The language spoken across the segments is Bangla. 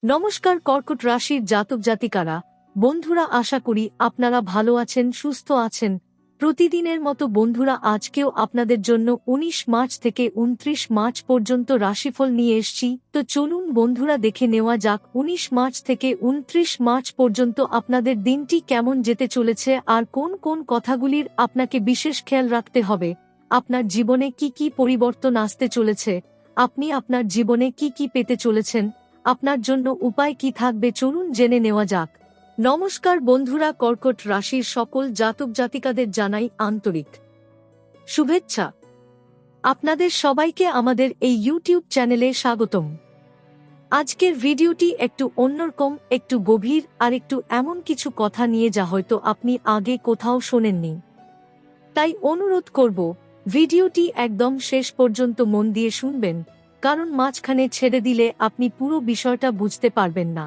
নমস্কার কর্কট রাশির জাতক জাতিকারা, বন্ধুরা, আশা করি আপনারা ভালো আছেন, সুস্থ আছেন। প্রতিদিনের মতো বন্ধুরা, আজকেও আপনাদের জন্য ১৯ মার্চ থেকে ২৯ মার্চ পর্যন্ত রাশিফল নিয়ে এসেছি। তো চলুন বন্ধুরা, দেখে নেওয়া যাক ১৯ মার্চ থেকে ২৯ মার্চ পর্যন্ত আপনাদের দিনটি কেমন যেতে চলেছে আর কোন কোন কথাগুলির আপনাকে বিশেষ খেয়াল রাখতে হবে। আপনার জীবনে কি কি পরিবর্তন আসতে চলেছে, আপনি আপনার জীবনে কি কি পেতে চলেছেন, আপনার জন্য উপায় কি থাকবে, চলুন জেনে নেওয়া যাক। নমস্কার বন্ধুরা, কর্কট রাশির সকল জাতক জাতিকাদের জানাই আন্তরিক শুভেচ্ছা। আপনাদের সবাইকে আমাদের এই ইউটিউব চ্যানেলে স্বাগতম। আজকের ভিডিওটি একটু অন্যরকম, একটু গভীর আর একটু এমন কিছু কথা নিয়ে যা হয়তো আপনি আগে কোথাও শোনেননি। তাই অনুরোধ করব, ভিডিওটি একদম শেষ পর্যন্ত মন দিয়ে শুনবেন, কারণ মাঝখানে ছেড়ে দিলে আপনি পুরো বিষয়টা বুঝতে পারবেন না।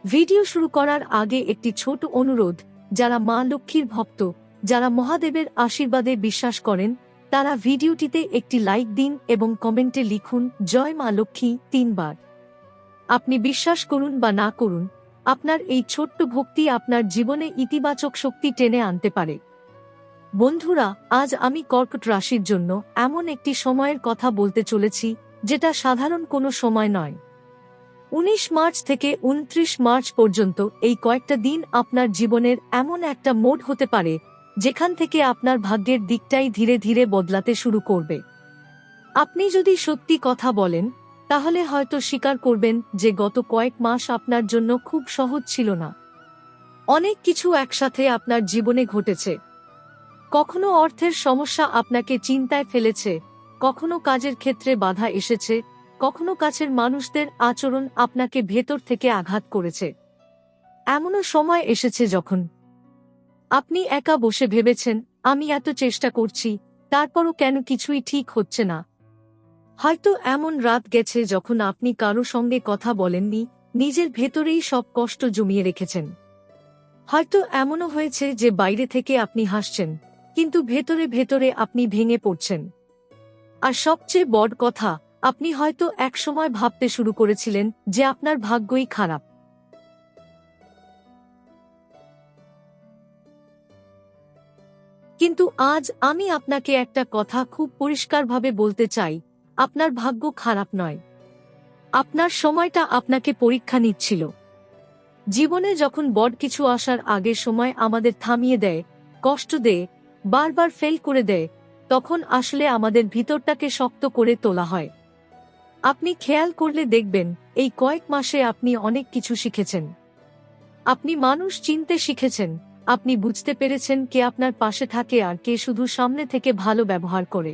ভিডিও শুরু করার আগে একটি ছোট অনুরোধ, যারা মা লক্ষ্মীর ভক্ত, যারা মহাদেবের আশীর্বাদে বিশ্বাস করেন, তারা ভিডিওটিতে একটি লাইক দিন এবং কমেন্টে লিখুন জয় মা লক্ষ্মী ৩ বার। আপনি বিশ্বাস করুন বা না করুন, আপনার এই ছোট্ট ভক্তি আপনার জীবনে ইতিবাচক শক্তি টেনে আনতে পারে। বন্ধুরা, আজ আমি কর্কট রাশির জন্য এমন একটি সময়ের কথা বলতে চলেছি, যেটা সাধারণ কোনো সময় নয়। ১৯ মার্চ থেকে ২৯ মার্চ পর্যন্ত এই কয়েকটা দিন আপনার জীবনের এমন একটা মোড় হতে পারে, যেখান থেকে আপনার ভাগ্যের দিকটাই ধীরে ধীরে বদলাতে শুরু করবে। আপনি যদি সত্যি কথা বলেন, তাহলে হয়তো স্বীকার করবেন যে গত কয়েক মাস আপনার জন্য খুব সহজ ছিল না। অনেক কিছু একসাথে আপনার জীবনে ঘটেছে। কখনো অর্থের সমস্যা আপনাকে চিন্তায় ফেলেছে, কখনো কাজের ক্ষেত্রে বাধা এসেছে, কখনো কাছের মানুষদের আচরণ আপনাকে ভেতর থেকে আঘাত করেছে। এমনও সময় এসেছে যখন আপনি একা বসে ভেবেছেন, আমি এত চেষ্টা করছি, তারপরও কেন কিছুই ঠিক হচ্ছে না। হয়তো এমন রাত গেছে যখন আপনি কারো সঙ্গে কথা বলেননি, নিজের ভেতরেই সব কষ্ট জমিয়ে রেখেছেন। হয়তো এমনও হয়েছে যে বাইরে থেকে আপনি হাসছেন, কিন্তু ভেতরে ভেতরে আপনি ভেঙে পড়ছেন। আর সবচেয়ে বড় কথা, আপনি হয়তো একসময় ভাবতে শুরু করেছিলেন যে আপনার ভাগ্যই খারাপ। কিন্তু আজ আমি আপনাকে একটা কথা খুব পরিষ্কারভাবে বলতে চাই, আপনার ভাগ্য খারাপ নয়। আপনার সময়টা আপনাকে পরীক্ষা নিচ্ছিল। জীবনে যখন বড় কিছু আসার আগে সময় আমাদের থামিয়ে দেয়, কষ্ট দেয়, বারবার ফেল করে দেয়, তখন আসলে আমাদের ভিতরটাকে শক্ত করে তোলা হয়। আপনি খেয়াল করলে দেখবেন, এই কয়েক মাসে আপনি অনেক কিছু শিখেছেন। আপনি মানুষ চিনতে শিখেছেন, আপনি বুঝতে পেরেছেন কে আপনার পাশে থাকে আর কে শুধু সামনে থেকে ভালো ব্যবহার করে।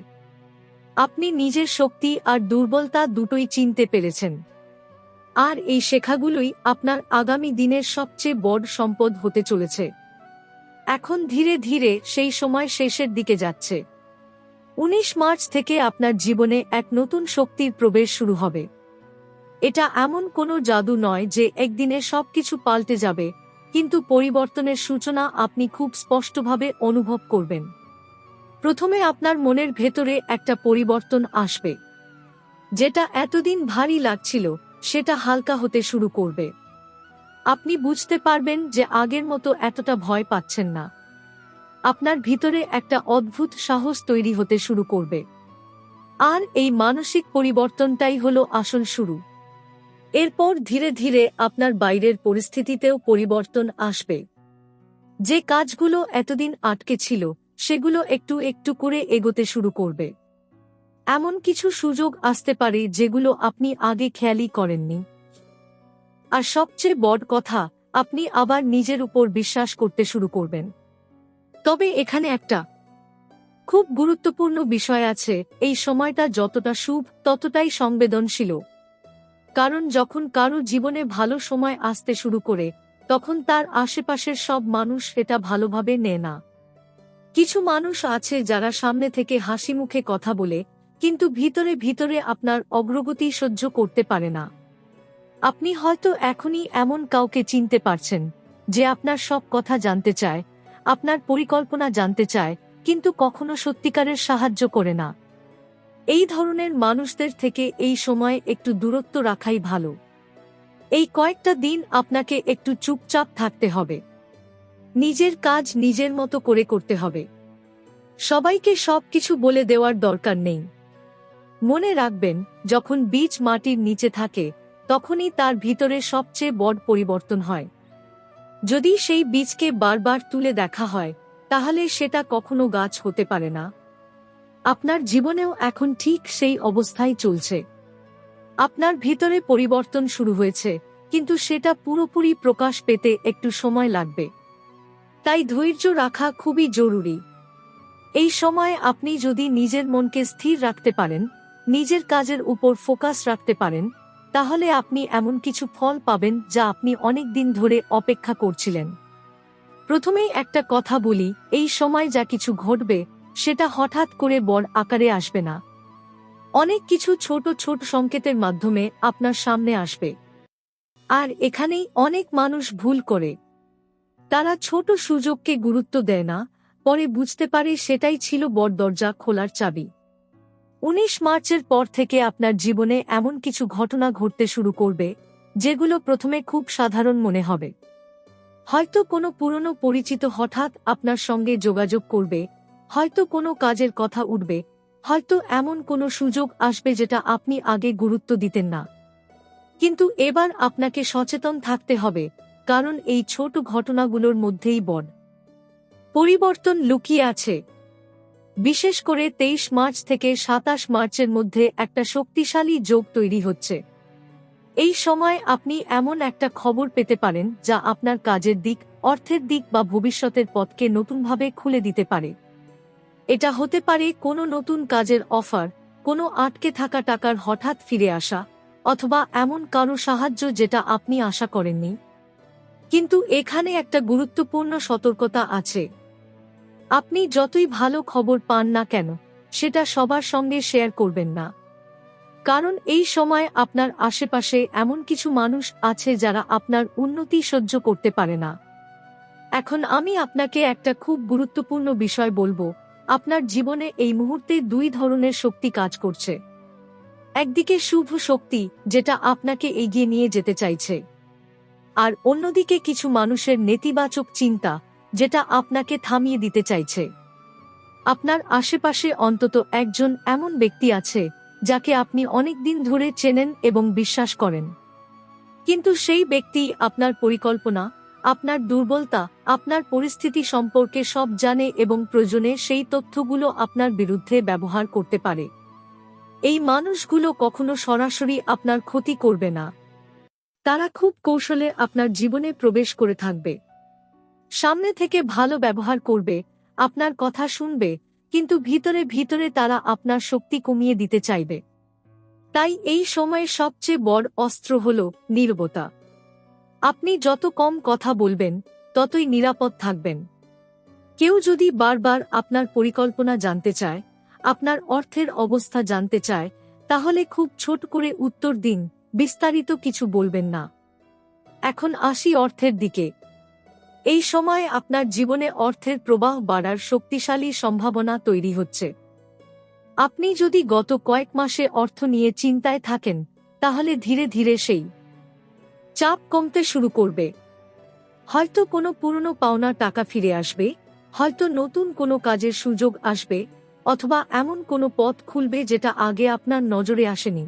আপনি নিজের শক্তি আর দুর্বলতা দুটোই চিনতে পেরেছেন। আর এই শেখাগুলোই আপনার আগামী দিনের সবচেয়ে বড় সম্পদ হতে চলেছে। এখন ধীরে ধীরে সেই সময় শেষের দিকে যাচ্ছে। ১৯ মার্চ থেকে আপনার জীবনে এক নতুন শক্তির প্রবেশ শুরু হবে। এটা এমন কোনো জাদু নয় যে একদিনে সবকিছু পাল্টে যাবে, কিন্তু পরিবর্তনের সূচনা আপনি খুব স্পষ্টভাবে অনুভব করবেন। প্রথমে আপনার মনের ভেতরে একটা পরিবর্তন আসবে। যেটা এতদিন ভারী লাগছিল, সেটা হালকা হতে শুরু করবে। আপনি বুঝতে পারবেন যে আগের মতো এতটা ভয় পাচ্ছেন না। আপনার ভিতরে একটা অদ্ভুত সাহস তৈরি হতে শুরু করবে। আর এই মানসিক পরিবর্তনটাই হলো আসল শুরু। এরপর ধীরে ধীরে আপনার বাইরের পরিস্থিতিতেও পরিবর্তন আসবে। যে কাজগুলো এতদিন আটকে ছিল, সেগুলো একটু একটু করে এগোতে শুরু করবে। এমন কিছু সুযোগ আসতে পারে যেগুলো আপনি আগে খেয়ালই করেননি। আর সবচেয়ে বড় কথা, আপনি আবার নিজের উপর বিশ্বাস করতে শুরু করবেন। তবে এখানে একটা খুব গুরুত্বপূর্ণ বিষয় আছে, এই সময়টা যতটা শুভ ততটাই সংবেদনশীল। কারণ যখন কারো জীবনে ভালো সময় আসতে শুরু করে, তখন তার আশেপাশের সব মানুষ এটা ভালোভাবে নেয় না। কিছু মানুষ আছে যারা সামনে থেকে হাসি মুখে কথা বলে, কিন্তু ভিতরে ভিতরে আপনার অগ্রগতি সহ্য করতে পারে না। আপনি হয়তো এখনই এমন কাউকে চিনতে পারছেন, যে আপনার সব কথা জানতে চায়, আপনার পরিকল্পনা জানতে চায়, কিন্তু কখনো সত্যিকারের সাহায্য করে না। এই ধরনের মানুষদের থেকে এই সময় একটু দূরত্ব রাখাই ভালো। এই কয়েকটা দিন আপনাকে একটু চুপচাপ থাকতে হবে। নিজের কাজ নিজের মতো করে করতে হবে। সবাইকে সবকিছু বলে দেওয়ার দরকার নেই। মনে রাখবেন, যখন বীজ মাটির নিচে থাকে তখনই তার ভিতরে সবচেয়ে বড় পরিবর্তন হয়। যদি সেই বীজকে বারবার তুলে দেখা হয় তাহলে সেটা কখনো গাছ হতে পারে না। আপনার জীবনেও এখন ঠিক সেই অবস্থায় চলছে। আপনার ভিতরে পরিবর্তন শুরু হয়েছে, কিন্তু সেটা পুরোপুরি প্রকাশ পেতে একটু সময় লাগবে। তাই ধৈর্য রাখা খুবই জরুরি। এই সময়ে আপনি যদি নিজের মনকে স্থির রাখতে পারেন, নিজের কাজের উপর ফোকাস রাখতে পারেন, তাহলে আপনি এমন কিছু ফল পাবেন যা আপনি অনেক দিন ধরে অপেক্ষা করছিলেন। প্রথমেই একটা কথা বলি, এই সময় যা কিছু ঘটবে সেটা হঠাৎ করে বড় আকারে আসবে না। অনেক কিছু ছোট ছোট সংকেতের মাধ্যমে আপনার সামনে আসবে। আর এখানেই অনেক মানুষ ভুল করে। তারা ছোট সুযোগকে গুরুত্ব দেয় না, পরে বুঝতে পারে সেটাই ছিল বড় দরজা খোলার চাবি। 19 মার্চের পর থেকে আপনার জীবনে এমন কিছু ঘটনা ঘটতে শুরু করবে যেগুলো প্রথমে খুব সাধারণ মনে হবে। হয়তো কোনো পুরনো পরিচিত হঠাৎ আপনার সঙ্গে যোগাযোগ করবে, হয়তো কোনো কাজের কথা উঠবে, হয়তো এমন কোনো সুযোগ আসবে যেটা আপনি আগে গুরুত্ব দিতেন না। কিন্তু এবার আপনাকে সচেতন থাকতে হবে, কারণ এই ছোট ঘটনাগুলোর মধ্যেই বড় পরিবর্তন লুকিয়ে আছে। বিশেষ করে 23 মার্চ থেকে 27 মার্চের মধ্যে একটা শক্তিশালী যোগ তৈরি হচ্ছে। এই সময় আপনি এমন একটা খবর পেতে পারেন যা আপনার কাজের দিক, অর্থের দিক বা ভবিষ্যতের পথকে নতুনভাবে খুলে দিতে পারে। এটা হতে পারে কোনো নতুন কাজের অফার, কোনো আটকে থাকা টাকার হঠাৎ ফিরে আসা, অথবা এমন কারো সাহায্য যেটা আপনি আশা করেননি। কিন্তু এখানে একটা গুরুত্বপূর্ণ সতর্কতা আছে। আপনি যতই ভালো খবর পান না কেন, সেটা সবার সঙ্গে শেয়ার করবেন না। কারণ এই সময় আপনার আশেপাশে এমন কিছু মানুষ আছে যারা আপনার উন্নতি সহ্য করতে পারে না। এখন আমি আপনাকে একটা খুব গুরুত্বপূর্ণ বিষয় বলবো। আপনার জীবনে এই মুহূর্তে দুই ধরনের শক্তি কাজ করছে। একদিকে শুভ শক্তি, যেটা আপনাকে এগিয়ে নিয়ে যেতে চাইছে, আর অন্যদিকে কিছু মানুষের নেতিবাচক চিন্তা, যেটা আপনাকে থামিয়ে দিতে চাইছে। আপনার আশেপাশে অন্তত একজন এমন ব্যক্তি আছে যাকে আপনি অনেক দিন ধরে চেনেন এবং বিশ্বাস করেন। কিন্তু সেই ব্যক্তি আপনার পরিকল্পনা, আপনার দুর্বলতা, আপনার পরিস্থিতি সম্পর্কে সব জানে এবং প্রয়োজনে সেই তথ্যগুলো আপনার বিরুদ্ধে ব্যবহার করতে পারে। এই মানুষগুলো কখনো সরাসরি আপনার ক্ষতি করবে না। তারা খুব কৌশলে আপনার জীবনে প্রবেশ করে থাকবে। সামনে থেকে ভালো ব্যবহার করবে, আপনার কথা শুনবে, কিন্তু ভিতরে ভিতরে তারা আপনার শক্তি কমিয়ে দিতে চাইবে। তাই এই সময়ে সবচেয়ে বড় অস্ত্র হল নীরবতা। আপনি যত কম কথা বলবেন, ততই নিরাপদ থাকবেন। কেউ যদি বারবার আপনার পরিকল্পনা জানতে চায়, আপনার অর্থের অবস্থা জানতে চায়, তাহলে খুব ছোট করে উত্তর দিন, বিস্তারিত কিছু বলবেন না। এখন আসি অর্থের দিকে। এই সময় আপনার জীবনে অর্থের প্রবাহ বাড়ার শক্তিশালী সম্ভাবনা তৈরি হচ্ছে। আপনি যদি গত কয়েক মাসে অর্থ নিয়ে চিন্তায় থাকেন, তাহলে ধীরে ধীরে সেই চাপ কমতে শুরু করবে। হয়তো কোনো পুরনো পাওনা টাকা ফিরে আসবে, হয়তো নতুন কোনো কাজের সুযোগ আসবে, অথবা এমন কোনো পথ খুলবে যেটা আগে আপনার নজরে আসেনি।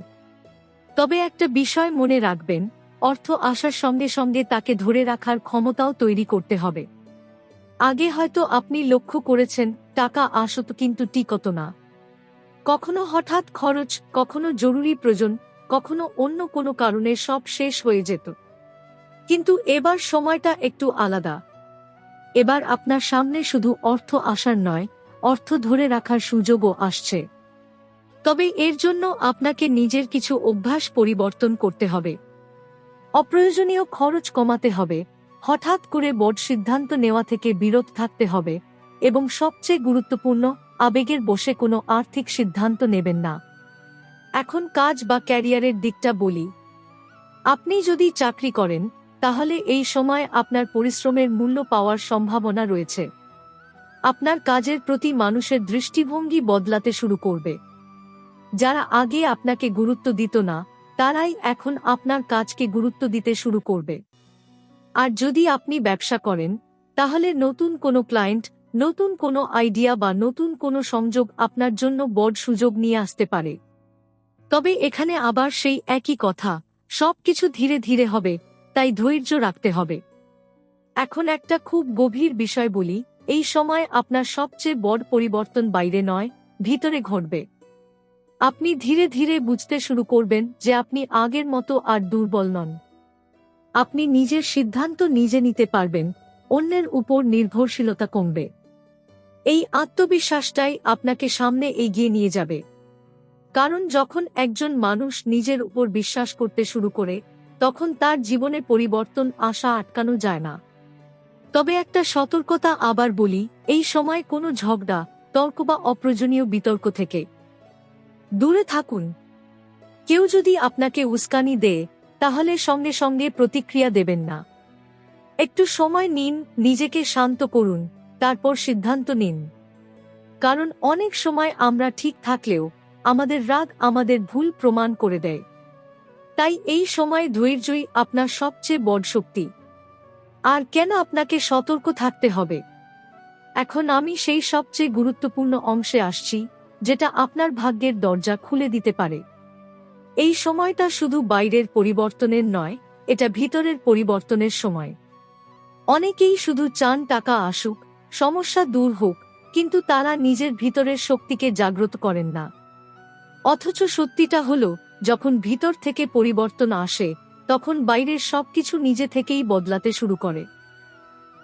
তবে একটা বিষয় মনে রাখবেন, অর্থ আসার সঙ্গে সঙ্গে তাকে ধরে রাখার ক্ষমতাও তৈরি করতে হবে। আগে হয়তো আপনি লক্ষ্য করেছেন টাকা আসত কিন্তু টিকত না। কখনো হঠাৎ খরচ, কখনো জরুরি প্রয়োজন, কখনো অন্য কোনো কারণে সব শেষ হয়ে যেত। কিন্তু এবার সময়টা একটু আলাদা। এবার আপনার সামনে শুধু অর্থ আসার নয়, অর্থ ধরে রাখার সুযোগও আসছে। তবে এর জন্য আপনাকে নিজের কিছু অভ্যাস পরিবর্তন করতে হবে। অপ্রয়োজনীয় খরচ কমাতে হবে, হঠাৎ করে বড় সিদ্ধান্ত নেওয়া থেকে বিরত থাকতে হবে, এবং সবচেয়ে গুরুত্বপূর্ণ, আবেগের বশে কোনো আর্থিক সিদ্ধান্ত নেবেন না। এখন কাজ বা ক্যারিয়ারের দিকটা বলি। আপনি যদি চাকরি করেন, তাহলে এই সময় আপনার পরিশ্রমের মূল্য পাওয়ার সম্ভাবনা রয়েছে। আপনার কাজের প্রতি মানুষের দৃষ্টিভঙ্গি বদলাতে শুরু করবে। যারা আগে আপনাকে গুরুত্ব দিত না, তারাই এখন আপনার কাজকে গুরুত্ব দিতে শুরু করবে। আর যদি আপনি ব্যবসা করেন, তাহলে নতুন কোনো ক্লায়েন্ট, নতুন কোনো আইডিয়া বা নতুন কোনো সংযোগ আপনার জন্য বড় সুযোগ নিয়ে আসতে পারে। তবে এখানে আবার সেই একই কথা, সবকিছু ধীরে ধীরে হবে, তাই ধৈর্য রাখতে হবে। এখন একটা খুব গভীর বিষয় বলি, এই সময় আপনার সবচেয়ে বড় পরিবর্তন বাইরে নয়, ভিতরে ঘটবে। আপনি ধীরে ধীরে বুঝতে শুরু করবেন যে আপনি আগের মতো আর দুর্বল নন। আপনি নিজের সিদ্ধান্ত নিজে নিতে পারবেন, অন্যের উপর নির্ভরশীলতা কমবে। এই আত্মবিশ্বাসটাই আপনাকে সামনে এগিয়ে নিয়ে যাবে। কারণ যখন একজন মানুষ নিজের উপর বিশ্বাস করতে শুরু করে, তখন তার জীবনে পরিবর্তন আসা আটকানো যায় না। তবে একটা সতর্কতা আবার বলি, এই সময় কোনো ঝগড়া, তর্ক বা অপ্রয়োজনীয় বিতর্ক থেকে দূরে থাকুন। কেউ যদি আপনাকে উস্কানি দেয়, তাহলে সঙ্গে সঙ্গে প্রতিক্রিয়া দেবেন না। একটু সময় নিন, নিজেকে শান্ত করুন, তারপর সিদ্ধান্ত নিন। কারণ অনেক সময় আমরা ঠিক থাকলেও আমাদের রাগ আমাদের ভুল প্রমাণ করে দেয়। তাই এই সময় ধৈর্যই আপনার সবচেয়ে বড় শক্তি। আর কেন আপনাকে সতর্ক থাকতে হবে? এখন আমি সেই সবচেয়ে গুরুত্বপূর্ণ অংশে আসছি, যেটা আপনার ভাগ্যের দরজা খুলে দিতে পারে। এই সময়টা শুধু বাইরের পরিবর্তনের নয়, এটা ভিতরের পরিবর্তনের সময়। অনেকেই শুধু চান টাকা আসুক, সমস্যা দূর হোক, কিন্তু তারা নিজের ভিতরের শক্তিকে জাগ্রত করেন না। অথচ সত্যিটা হলো, যখন ভিতর থেকে পরিবর্তন আসে, তখন বাইরের সবকিছু নিজে থেকেই বদলাতে শুরু করে।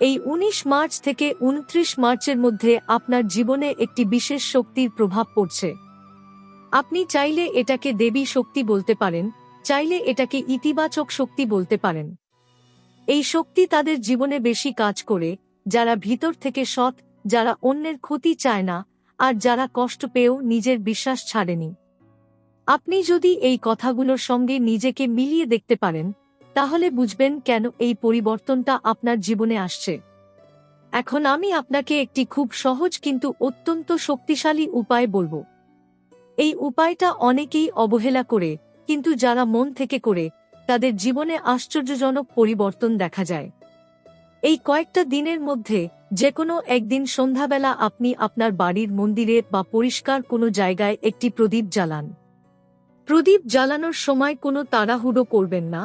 এই 19 মার্চ থেকে 29 মার্চের মধ্যে আপনার জীবনে একটি বিশেষ শক্তির প্রভাব পড়ছে। আপনি চাইলে এটাকে দেবী শক্তি বলতে পারেন, চাইলে এটাকে ইতিবাচক শক্তি বলতে পারেন। এই শক্তি তাদের জীবনে বেশি কাজ করে, যারা ভিতর থেকে সৎ, যারা অন্যের ক্ষতি চায় না, আর যারা কষ্ট পেয়েও নিজের বিশ্বাস ছাড়েনি। আপনি যদি এই কথাগুলোর সঙ্গে নিজেকে মিলিয়ে দেখতে পারেন, তাহলে বুঝবেন কেন এই পরিবর্তনটা আপনার জীবনে আসছে। এখন আমি আপনাকে একটি খুব সহজ কিন্তু অত্যন্ত শক্তিশালী উপায় বলবো। এই উপায়টা অনেকেই অবহেলা করে, কিন্তু যারা মন থেকে করে, তাদের জীবনে আশ্চর্যজনক পরিবর্তন দেখা যায়। এই কয়েকটা দিনের মধ্যে যেকোনো একদিন সন্ধ্যাবেলা আপনি আপনার বাড়ির মন্দিরে বা পরিষ্কার কোনো জায়গায় একটি প্রদীপ জ্বালান। প্রদীপ জ্বালানোর সময় কোনো তাড়াহুড়ো করবেন না।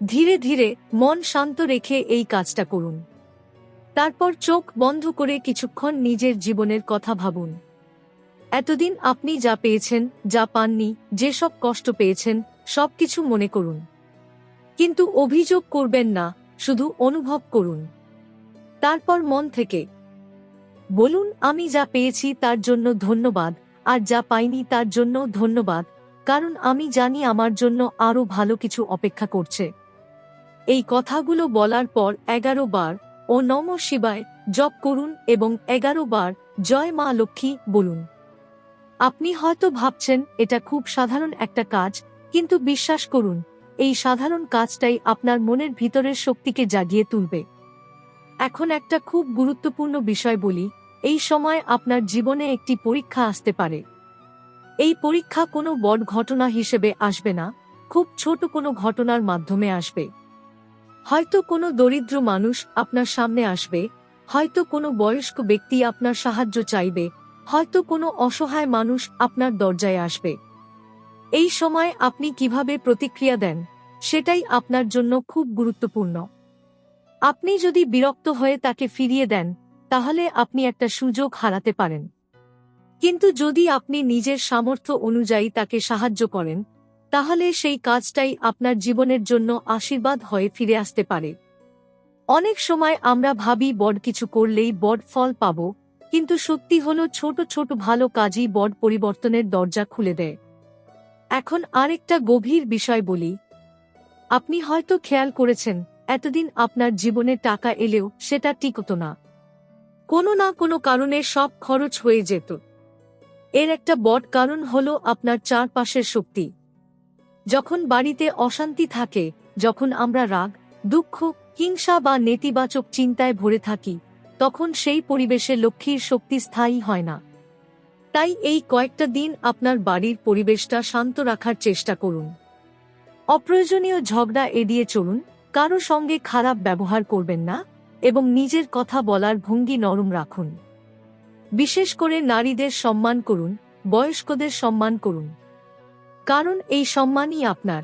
ধীরে ধীরে মন শান্ত রেখে এই কাজটা করুন। তারপর চোখ বন্ধ করে কিছুক্ষণ নিজের জীবনের কথা ভাবুন। এতদিন আপনি যা পেয়েছেন, যা পাননি, যেসব কষ্ট পেয়েছেন, সবকিছু মনে করুন। কিন্তু অভিযোগ করবেন না, শুধু অনুভব করুন। তারপর মন থেকে বলুন, আমি যা পেয়েছি তার জন্য ধন্যবাদ, আর যা পাইনি তার জন্য ধন্যবাদ, কারণ আমি জানি আমার জন্য আরো ভালো কিছু অপেক্ষা করছে। এই কথাগুলো বলার পর 11 বার ও নমঃ শিবায় জপ করুন এবং 11 বার জয় মা লক্ষ্মী বলুন। আপনি হয়তো ভাবছেন এটা খুব সাধারণ একটা কাজ, কিন্তু বিশ্বাস করুন, এই সাধারণ কাজটাই আপনার মনের ভিতরের শক্তিকে জাগিয়ে তুলবে। এখন একটা খুব গুরুত্বপূর্ণ বিষয় বলি, এই সময় আপনার জীবনে একটি পরীক্ষা আসতে পারে। এই পরীক্ষা কোনো বড় ঘটনা হিসেবে আসবে না, খুব ছোট কোনো ঘটনার মাধ্যমে আসবে। হয়তো কোনো দরিদ্র মানুষ আপনার সামনে আসবে, হয়তো কোনো বয়স্ক ব্যক্তি আপনার সাহায্য চাইবে, হয়তো কোনো অসহায় মানুষ আপনার দরজায় আসবে। এই সময় আপনি কিভাবে প্রতিক্রিয়া দেন, সেটাই আপনার জন্য খুব গুরুত্বপূর্ণ। আপনি যদি বিরক্ত হয়ে তাকে ফিরিয়ে দেন, তাহলে আপনি একটা সুযোগ হারাতে পারেন। কিন্তু যদি আপনি নিজের সামর্থ্য অনুযায়ী তাকে সাহায্য করেন, তাহলে সেই কাজটাই আপনার জীবনের জন্য আশীর্বাদ হয়ে ফিরে আসতে পারে। অনেক সময় আমরা ভাবি বড় কিছু করলেই বড় ফল পাব, কিন্তু সত্যি হলো ছোট ছোট ভালো কাজই বড় পরিবর্তনের দরজা খুলে দেয়। এখন আরেকটা গভীর বিষয় বলি, আপনি হয়তো খেয়াল করেছেন, এতদিন আপনার জীবনে টাকা এলেও সেটা টিকতো না। কোনো না কোনো কারণে সব খরচ হয়ে যেত। এর একটা বড় কারণ হলো আপনার চারপাশের শক্তি। যখন বাড়িতে অশান্তি থাকে, যখন আমরা রাগ, দুঃখ, হিংসা বা নেতিবাচক চিন্তায় ভরে থাকি, তখন সেই পরিবেশে লক্ষ্মীর শক্তি স্থায়ী হয় না। তাই এই কয়েকটা দিন আপনার বাড়ির পরিবেশটা শান্ত রাখার চেষ্টা করুন। অপ্রয়োজনীয় ঝগড়া এড়িয়ে চলুন, কারো সঙ্গে খারাপ ব্যবহার করবেন না এবং নিজের কথা বলার ভঙ্গি নরম রাখুন। বিশেষ করে নারীদের সম্মান করুন, বয়স্কদের সম্মান করুন, কারণ এই সম্মানই আপনার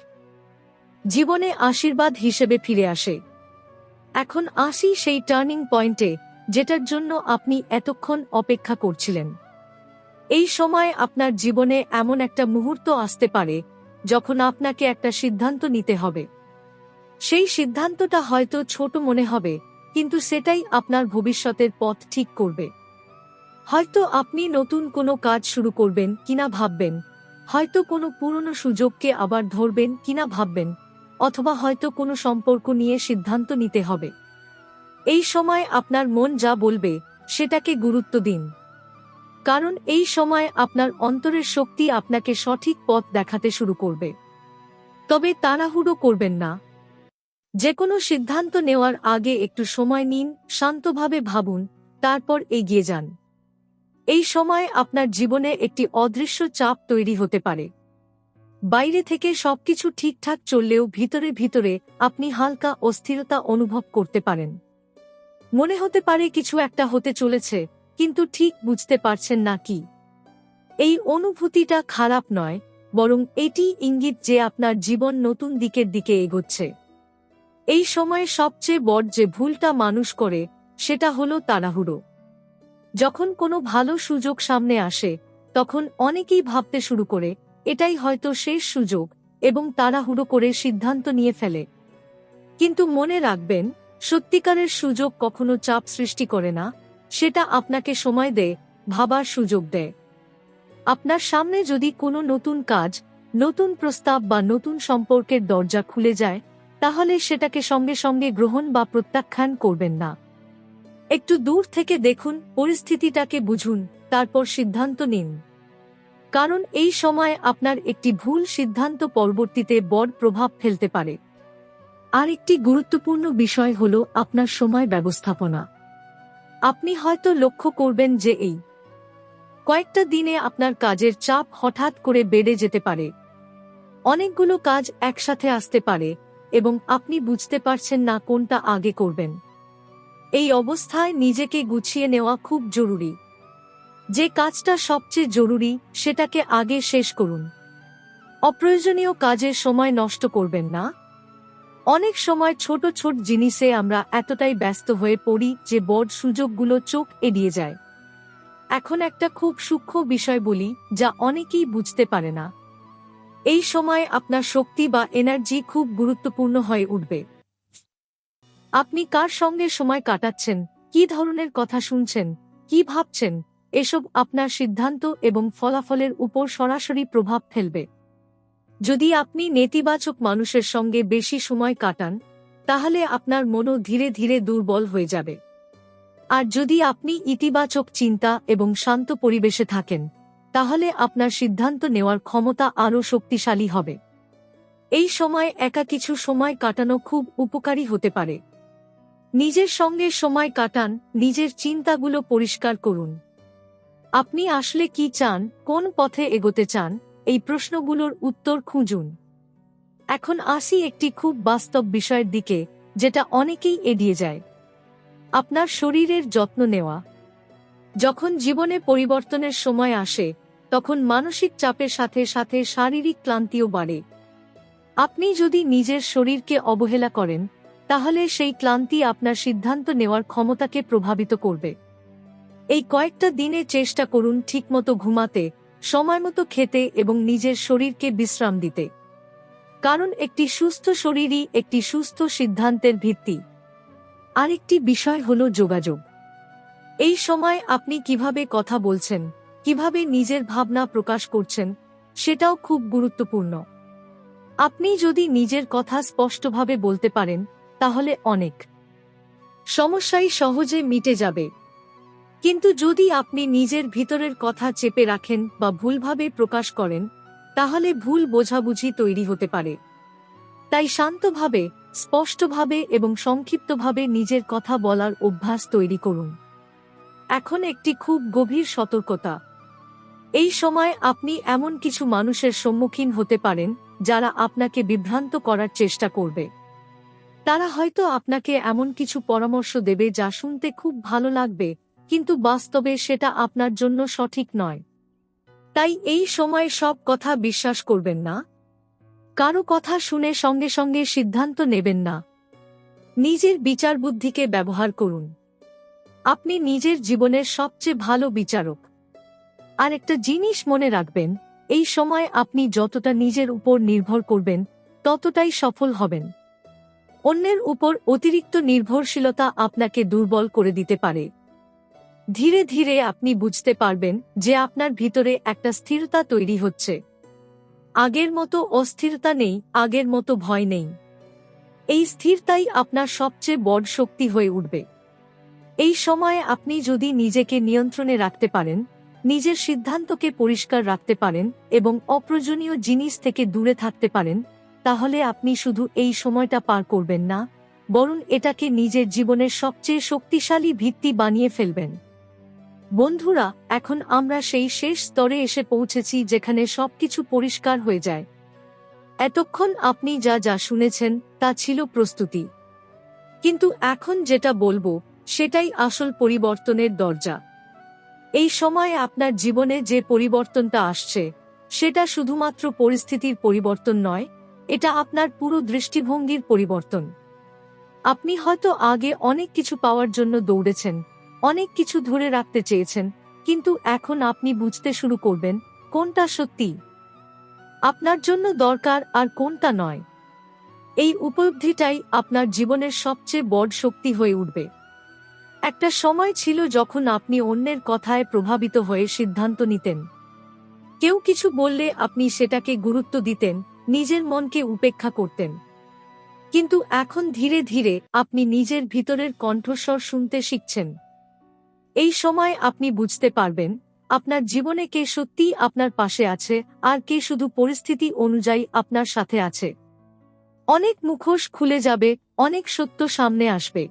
জীবনে আশীর্বাদ হিসেবে ফিরে আসে। এখন আসি সেই টার্নিং পয়েন্টে, যেটার জন্য আপনি এতক্ষণ অপেক্ষা করছিলেন। এই সময় আপনার জীবনে এমন একটা মুহূর্ত আসতে পারে যখন আপনাকে একটা সিদ্ধান্ত নিতে হবে। সেই সিদ্ধান্তটা হয়তো ছোট মনে হবে, কিন্তু সেটাই আপনার ভবিষ্যতের পথ ঠিক করবে। হয়তো আপনি নতুন কোনো কাজ শুরু করবেন কিনা ভাববেন, হয়তো কোনো পুরনো সুযোগকে আবার ধরবেন কিনা ভাববেন, অথবা হয়তো কোনো সম্পর্ক নিয়ে সিদ্ধান্ত নিতে হবে। এই সময় আপনার মন যা বলবে সেটাকে গুরুত্ব দিন, কারণ এই সময় আপনার অন্তরের শক্তি আপনাকে সঠিক পথ দেখাতে শুরু করবে। তবে তাড়াহুড়ো করবেন না। যে কোনো সিদ্ধান্ত নেওয়ার আগে একটু সময় নিন, শান্তভাবে ভাবুন, তারপর এগিয়ে যান। এই সময় আপনার জীবনে একটি অদৃশ্য চাপ তৈরি হতে পারে। বাইরে থেকে সবকিছু ঠিকঠাক চললেও ভিতরে ভিতরে আপনি হালকা অস্থিরতা অনুভব করতে পারেন। মনে হতে পারে কিছু একটা হতে চলেছে, কিন্তু ঠিক বুঝতে পারছেন না কি। এই অনুভূতিটা খারাপ নয়, বরং এটি ইঙ্গিত যে আপনার জীবন নতুন দিকের দিকে এগোচ্ছে। এই সময়ে সবচেয়ে বড় যে ভুলটা মানুষ করে সেটা হলো তাড়াহুড়ো। যখন কোনো ভালো সুযোগ সামনে আসে তখন অনেকেই ভাবতে শুরু করে এটাই হয়তো শেষ সুযোগ, এবং তাড়াহুড়ো করে সিদ্ধান্ত নিয়ে ফেলে। কিন্তু মনে রাখবেন, সত্যিকারের সুযোগ কখনো চাপ সৃষ্টি করে না, সেটা আপনাকে সময় দেয়, ভাবার সুযোগ দেয়। আপনার সামনে যদি কোনো নতুন কাজ, নতুন প্রস্তাব বা নতুন সম্পর্কের দরজা খুলে যায়, তাহলে সেটাকে সঙ্গে সঙ্গে গ্রহণ বা প্রত্যাখ্যান করবেন না। একটু দূর থেকে দেখুন, পরিস্থিতিটাকে বুঝুন, তারপর সিদ্ধান্ত নিন। কারণ এই সময় আপনার একটি ভুল সিদ্ধান্ত পরবর্তীতে বড় প্রভাব ফেলতে পারে। আর একটি গুরুত্বপূর্ণ বিষয় হল আপনার সময় ব্যবস্থাপনা। আপনি হয়তো লক্ষ্য করবেন যে এই কয়েকটা দিনে আপনার কাজের চাপ হঠাৎ করে বেড়ে যেতে পারে। অনেকগুলো কাজ একসাথে আসতে পারে এবং আপনি বুঝতে পারছেন না কোনটা আগে করবেন। এই অবস্থায় নিজেকে গুছিয়ে নেওয়া খুব জরুরি। যে কাজটা সবচেয়ে জরুরি সেটাকে আগে শেষ করুন। অপ্রয়োজনীয় কাজের সময় নষ্ট করবেন না। অনেক সময় ছোট ছোট জিনিসে আমরা এতটাই ব্যস্ত হয়ে পড়ি যে বড় সুযোগগুলো চোখ এড়িয়ে যায়। এখন একটা খুব সূক্ষ্ম বিষয় বলি, যা অনেকেই বুঝতে পারে না। এই সময় আপনার শক্তি বা এনার্জি খুব গুরুত্বপূর্ণ হয়ে উঠবে। আপনি কার সঙ্গে সময় কাটাচ্ছেন, কী ধরনের কথা শুনছেন, কি ভাবছেন, এসব আপনার সিদ্ধান্ত এবং ফলাফলের উপর সরাসরি প্রভাব ফেলবে। যদি আপনি নেতিবাচক মানুষের সঙ্গে বেশি সময় কাটান, তাহলে আপনার মনও ধীরে ধীরে দুর্বল হয়ে যাবে। আর যদি আপনি ইতিবাচক চিন্তা এবং শান্ত পরিবেশে থাকেন, তাহলে আপনার সিদ্ধান্ত নেওয়ার ক্ষমতা আরও শক্তিশালী হবে। এই সময় একা কিছু সময় কাটানো খুব উপকারী হতে পারে। নিজের সঙ্গে সময় কাটান, নিজের চিন্তাগুলো পরিষ্কার করুন। আপনি আসলে কি চান, কোন পথে এগোতে চান, এই প্রশ্নগুলোর উত্তর খুঁজুন। এখন আসি একটি খুব বাস্তব বিষয়ের দিকে, যেটা অনেকেই এড়িয়ে যায়। আপনার শরীরের যত্ন নেওয়া। যখন জীবনে পরিবর্তনের সময় আসে, তখন মানসিক চাপের সাথে সাথে শারীরিক ক্লান্তিও বাড়ে। আপনি যদি নিজের শরীরকে অবহেলা করেন, তাহলে সেই ক্লান্তি আপনার সিদ্ধান্ত নেওয়ার ক্ষমতাকে প্রভাবিত করবে। এই কয়েকটা দিনে চেষ্টা করুন ঠিকমতো ঘুমাতে, সময়মতো খেতে এবং নিজের শরীরকে বিশ্রাম দিতে। কারণ একটি সুস্থ শরীরই একটি সুস্থ সিদ্ধান্তের ভিত্তি। আরেকটি বিষয় হলো যোগাযোগ। এই সময় আপনি কিভাবে কথা বলছেন, কিভাবে নিজের ভাবনা প্রকাশ করছেন, সেটাও খুব গুরুত্বপূর্ণ। আপনি যদি নিজের কথা স্পষ্টভাবে বলতে পারেন, তাহলে অনেক সমস্যাই সহজে মিটে যাবে। কিন্তু যদি আপনি নিজের ভিতরের কথা চেপে রাখেন বা ভুলভাবে প্রকাশ করেন, তাহলে ভুল বোঝাবুঝি তৈরি হতে পারে। তাই শান্তভাবে, স্পষ্টভাবে এবং সংক্ষিপ্তভাবে নিজের কথা বলার অভ্যাস তৈরি করুন। এখন একটি খুব গভীর সতর্কতা। এই সময় আপনি এমন কিছু মানুষের সম্মুখীন হতে পারেন যারা আপনাকে বিভ্রান্ত করার চেষ্টা করবে। তারা হয়তো আপনাকে এমন কিছু পরামর্শ দেবে যা শুনতে খুব ভালো লাগবে, কিন্তু বাস্তবে সেটা আপনার জন্য সঠিক নয়। তাই এই সময় সব কথা বিশ্বাস করবেন না। কারো কথা শুনে সঙ্গে সঙ্গে সিদ্ধান্ত নেবেন না। নিজের বিচার বুদ্ধিকে ব্যবহার করুন। আপনি নিজের জীবনের সবচেয়ে ভালো বিচারক। আর একটা জিনিস মনে রাখবেন, এই সময় আপনি যতটা নিজের উপর নির্ভর করবেন ততটাই সফল হবেন। অন্যের উপর অতিরিক্ত নির্ভরশীলতা আপনাকে দুর্বল করে দিতে পারে। ধীরে ধীরে আপনি বুঝতে পারবেন যে আপনার ভিতরে একটা স্থিরতা তৈরি হচ্ছে। আগের মতো অস্থিরতা নেই, আগের মতো ভয় নেই। এই স্থিরতাই আপনার সবচেয়ে বড় শক্তি হয়ে উঠবে। এই সময়ে আপনি যদি নিজেকে নিয়ন্ত্রণে রাখতে পারেন, নিজের সিদ্ধান্তকে পরিষ্কার রাখতে পারেন এবং অপ্রয়োজনীয় জিনিস থেকে দূরে থাকতে পারেন, তাহলে আপনি শুধু এই সময়টা পার করবেন না, বরং এটাকে নিজের জীবনের সবচেয়ে শক্তিশালী ভিত্তি বানিয়ে ফেলবেন। বন্ধুরা, এখন আমরা সেই শেষ স্তরে এসে পৌঁছেছি যেখানে সবকিছু পরিষ্কার হয়ে যায়। এতক্ষণ আপনি যা যা শুনেছেন তা ছিল প্রস্তুতি, কিন্তু এখন যেটা বলবো সেটাই আসল পরিবর্তনের দরজা। এই সময় আপনার জীবনে যে পরিবর্তনটা আসছে সেটা শুধুমাত্র পরিস্থিতির পরিবর্তন নয়, এটা আপনার পুরো দৃষ্টিভঙ্গির পরিবর্তন। আপনি হয়তো আগে অনেক কিছু পাওয়ার জন্য দৌড়েছেন, অনেক কিছু ধরে রাখতে চেয়েছেন, কিন্তু এখন আপনি বুঝতে শুরু করবেন কোনটা সত্যি আপনার জন্য দরকার আর কোনটা নয়। এই উপলব্ধিটাই আপনার জীবনের সবচেয়ে বড় শক্তি হয়ে উঠবে। একটা সময় ছিল যখন আপনি অন্যের কথায় প্রভাবিত হয়ে সিদ্ধান্ত নিতেন। কেউ কিছু বললে আপনি সেটাকে গুরুত্ব দিতেন, নিজের মনকে উপেক্ষা করতেন। কিন্তু এখন ধীরে ধীরে আপনি নিজের ভিতরের কণ্ঠস্বর শুনতে শিখছেন। এই সময় আপনি বুঝতে পারবেন আপনার জীবনে কে সত্যিই আপনার পাশে আছে আর কে শুধু পরিস্থিতি অনুযায়ী আপনার সাথে আছে। অনেক মুখোশ খুলে যাবে, অনেক সত্য সামনে আসবে।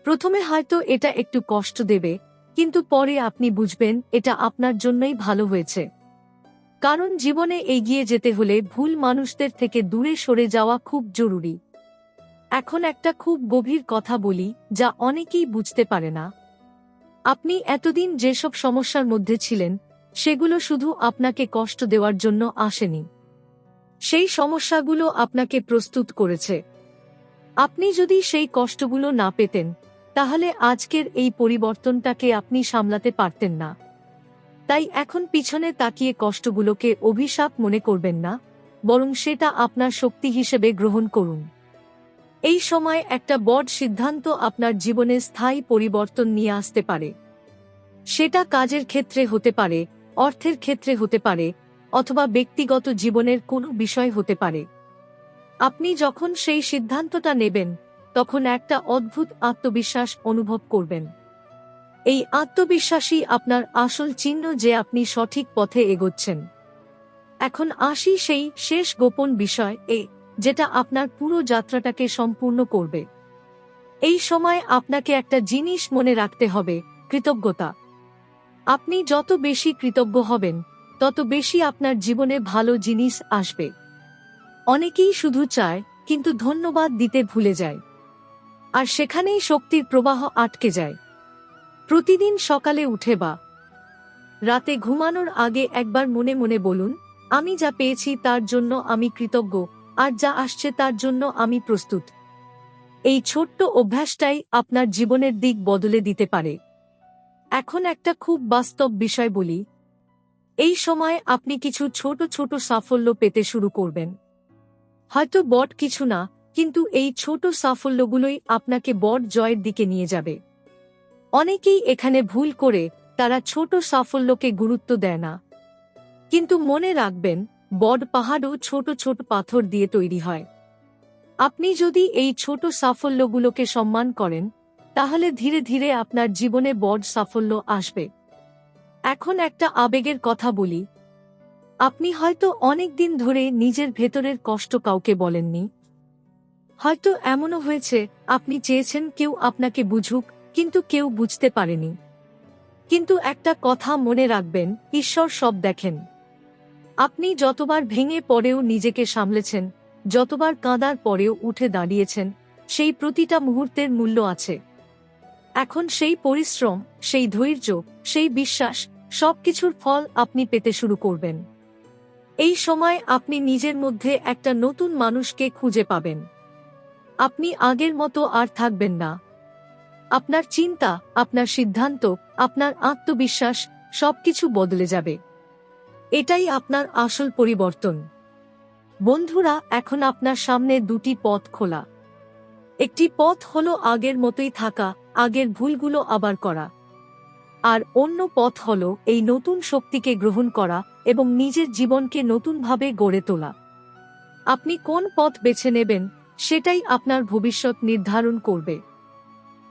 প্রথমে হয়তো এটা একটু কষ্ট দেবে, কিন্তু পরে আপনি বুঝবেন এটা আপনার জন্যই ভালো হয়েছে। কারণ জীবনে এগিয়ে যেতে হলে ভুল মানুষদের থেকে দূরে সরে যাওয়া খুব জরুরি। এখন একটা খুব গভীর কথা বলি যা অনেকেই বুঝতে পারে না। আপনি এতদিন যেসব সমস্যার মধ্যে ছিলেন সেগুলো শুধু আপনাকে কষ্ট দেওয়ার জন্য আসেনি। সেই সমস্যাগুলো আপনাকে প্রস্তুত করেছে। আপনি যদি সেই কষ্টগুলো না পেতেন, তাহলে আজকের এই পরিবর্তনটাকে আপনি সামলাতে পারতেন না। তাই এখন পিছনে তাকিয়ে কষ্টগুলোকে অভিশাপ মনে করবেন না, বরং সেটা আপনার শক্তি হিসেবে গ্রহণ করুন। এই সময় একটা বড় সিদ্ধান্ত আপনার জীবনে স্থায়ী পরিবর্তন নিয়ে আসতে পারে। সেটা কাজের ক্ষেত্রে হতে পারে, অর্থের ক্ষেত্রে হতে পারে, অথবা ব্যক্তিগত জীবনের কোনো বিষয় হতে পারে। আপনি যখন সেই সিদ্ধান্তটা নেবেন, তখন একটা অদ্ভুত আত্মবিশ্বাস অনুভব করবেন। এই আত্মবিশ্বাসই আপনার আসল চিহ্ন যে আপনি সঠিক পথে এগোচ্ছেন। এখন আসি সেই শেষ গোপন বিষয় যেটা আপনার পুরো যাত্রাটাকে সম্পূর্ণ করবে। এই সময় আপনাকে একটা জিনিস মনে রাখতে হবে, কৃতজ্ঞতা। আপনি যত বেশি কৃতজ্ঞ হবেন, তত বেশি আপনার জীবনে ভালো জিনিস আসবে। অনেকেই শুধু চায়, কিন্তু ধন্যবাদ দিতে ভুলে যায়। আর সেখানেই শক্তির প্রবাহ আটকে যায়। প্রতিদিন সকালে উঠে বা রাতে ঘুমানোর আগে একবার মনে মনে বলুন, আমি যা পেয়েছি তার জন্য আমি কৃতজ্ঞ, আর যা আসছে তার জন্য আমি প্রস্তুত। এই ছোট্ট অভ্যাসটাই আপনার জীবনের দিক বদলে দিতে পারে। এখন একটা খুব বাস্তব বিষয় বলি। এই সময় আপনি কিছু ছোট ছোট সাফল্য পেতে শুরু করবেন। হয়তো বড় কিছু না, কিন্তু এই ছোট সাফল্যগুলোই আপনাকে বড় জয়ের দিকে নিয়ে যাবে। অনেকেই এখানে ভুল করে, তারা ছোট সাফল্যকে গুরুত্ব দেয় না। কিন্তু মনে রাখবেন, বড় পাহাড়ও ছোট ছোট পাথর দিয়ে তৈরি হয়। আপনি যদি এই ছোট সাফল্যগুলোকে সম্মান করেন, তাহলে ধীরে ধীরে আপনার জীবনে বড় সাফল্য আসবে। এখন একটা আবেগের কথা বলি। আপনি হয়তো অনেক দিন ধরে নিজের ভেতরের কষ্ট কাউকে বলেননি। হয়তো এমনও হয়েছে আপনি চেয়েছেন কেউ আপনাকে বুঝুক, কিন্তু কেউ বুঝতে পারেনি। কিন্তু একটা কথা মনে রাখবেন, ঈশ্বর সব দেখেন। আপনি যতবার ভেঙে পড়েও নিজেকে সামলেছেন, যতবার কাঁদার পরেও উঠে দাঁড়িয়েছেন, সেই প্রতিটা মুহূর্তের মূল্য আছে। এখন সেই পরিশ্রম, সেই ধৈর্য, সেই বিশ্বাস, সবকিছুর ফল আপনি পেতে শুরু করবেন। এই সময় আপনি নিজের মধ্যে একটা নতুন মানুষকে খুঁজে পাবেন। আপনি আগের মতো আর থাকবেন না। আপনার চিন্তা, আপনার সিদ্ধান্ত, আপনার আত্মবিশ্বাস সবকিছু বদলে যাবে। এটাই আপনার আসল পরিবর্তন। বন্ধুরা, এখন আপনার সামনে দুটি পথ খোলা। একটি পথ হলো আগের মতোই থাকা, আগের ভুলগুলো আবার করা। আর অন্য পথ হলো এই নতুন শক্তিকে গ্রহণ করা এবং নিজের জীবনকে নতুনভাবে গড়ে তোলা। আপনি কোন পথ বেছে নেবেন, সেটাই আপনার ভবিষ্যৎ নির্ধারণ করবে।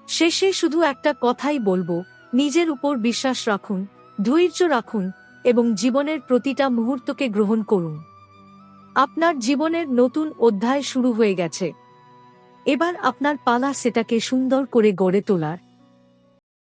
শেষে শুধু একটা কথাই বলবো, নিজের উপর বিশ্বাস রাখুন, ধৈর্য রাখুন এবং জীবনের প্রতিটা মুহূর্তকে গ্রহণ করুন। আপনার জীবনের নতুন অধ্যায় শুরু হয়ে গেছে। এবার আপনার পালা সেটাকে সুন্দর করে গড়ে তোলার।